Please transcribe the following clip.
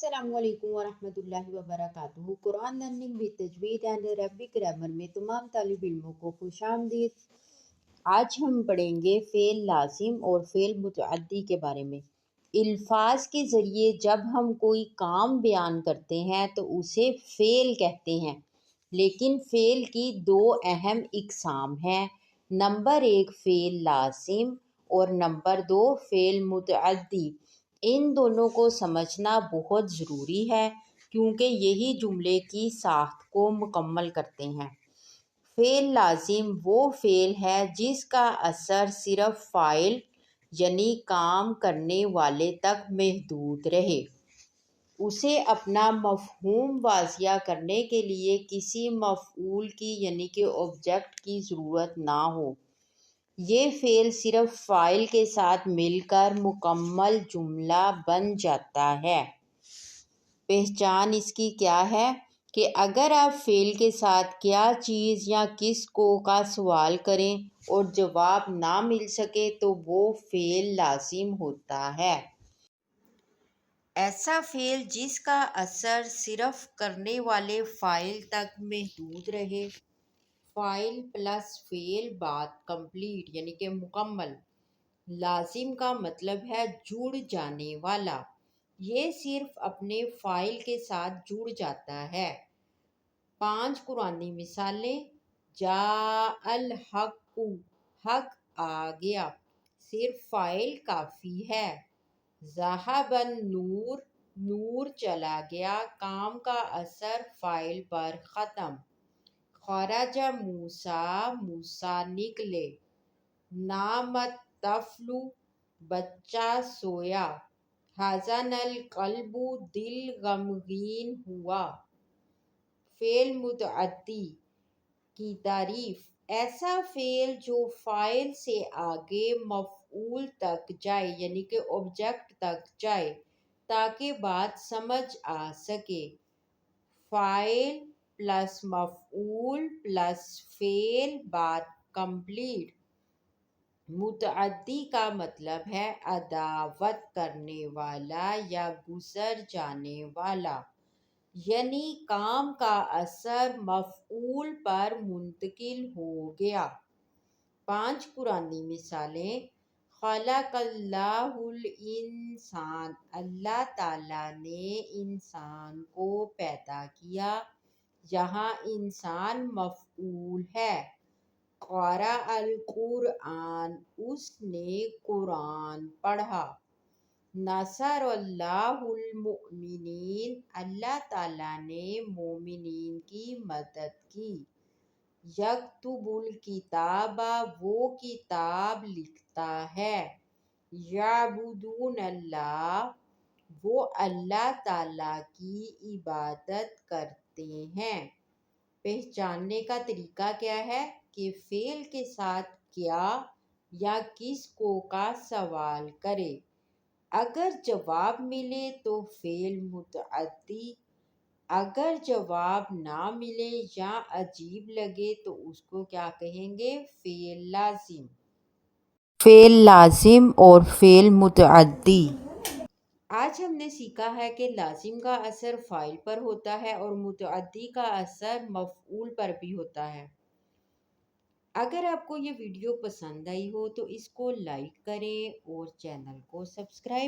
अस्सलाम वालेकुम वरहमतुल्लाहि वबरकातुहू। कुरान लर्निंग विद तजवीद एंड अरबिक ग्रामर में तमाम तालिब इल्मों को खुशामदीद। आज हम पढ़ेंगे फ़ेल लाजिम और फ़ेल मुतअद्दी के बारे में। अल्फाज के ज़रिए जब हम कोई काम बयान करते हैं तो उसे फ़ेल कहते हैं, लेकिन फ़ेल की दो अहम इक़साम हैं। नंबर एक फ़ेल लाजिम और नंबर दो फ़ेल मुतअद्दी। इन दोनों को समझना बहुत ज़रूरी है क्योंकि यही जुमले की साख्त को मुकम्मल करते हैं। फ़ेल लाजिम वो फ़ेल है जिसका असर सिर्फ फ़ाइल यानी काम करने वाले तक महदूद रहे। उसे अपना मफ़हूम वाज़िया करने के लिए किसी मफ़ऊल की यानी कि ऑब्जेक्ट की ज़रूरत ना हो। ये फ़ेल सिर्फ फ़ाइल के साथ मिलकर मुकम्मल जुमला बन जाता है। पहचान इसकी क्या है कि अगर आप फ़ेल के साथ क्या चीज़ या किस को का सवाल करें और जवाब ना मिल सके तो वो फ़ेल लाजिम होता है। ऐसा फ़ेल जिसका असर सिर्फ करने वाले फ़ाइल तक महदूद रहे। फ़ाइल प्लस फ़ेल बात कंप्लीट यानी कि मुकम्मल। लाजिम का मतलब है जुड़ जाने वाला। ये सिर्फ अपने फ़ाइल के साथ जुड़ जाता है। 5 कुरानी मिसालें। जा अल हक़्क़ु, हक आ गया, सिर्फ फ़ाइल काफ़ी है। ज़हाबन नूर, नूर चला गया, काम का असर फ़ाइल पर ख़त्म। खराजा मूसा, मूसा निकले। नामत तफलु, बच्चा सोया। हज़नल क़ल्बु, दिल गमगीन हुआ। फ़ेल मुतअद्दी की तारीफ। ऐसा फ़ेल जो फ़ाइल से आगे मफ़ऊल तक जाए यानी कि ऑब्जेक्ट तक जाए ताकि बात समझ आ सके। फ़ाइल प्लस मफ़ऊल प्लस फ़ेल बात कंप्लीट। मुतअद्दी का मतलब है अदावत करने वाला या गुजर जाने वाला, यानी काम का असर मफ़ऊल पर मुंतकिल हो गया। 5 कुरानी मिसालें। खलक़ल्लाहुल इंसान, अल्लाह ताला ने इंसान को पैदा किया। यहाँ इंसान मफ़ऊल है। क़रा अल कुरआन, उसने कुरान पढ़ा। नसरल्लाहुल मुमिनीन, अल्लाह ताला ने मोमिनीन की मदद की। यक्तुबुल किताबा, वो किताब लिखता है। याबुदून अल्लाह, वो अल्लाह ताला की इबादत करते हैं। पहचानने का तरीका क्या है कि फ़ेल के साथ क्या या किस को का सवाल करे। अगर जवाब मिले तो फ़ेल मुतअद्दी, अगर जवाब ना मिले या अजीब लगे तो उसको क्या कहेंगे, फ़ेल लाजिम। फ़ेल लाजिम और फ़ेल मुतअद्दी। आज हमने सीखा है कि लाजिम का असर फ़ाइल पर होता है और मुतअद्दी का असर मफ़ऊल पर भी होता है। अगर आपको ये वीडियो पसंद आई हो तो इसको लाइक करें और चैनल को सब्सक्राइब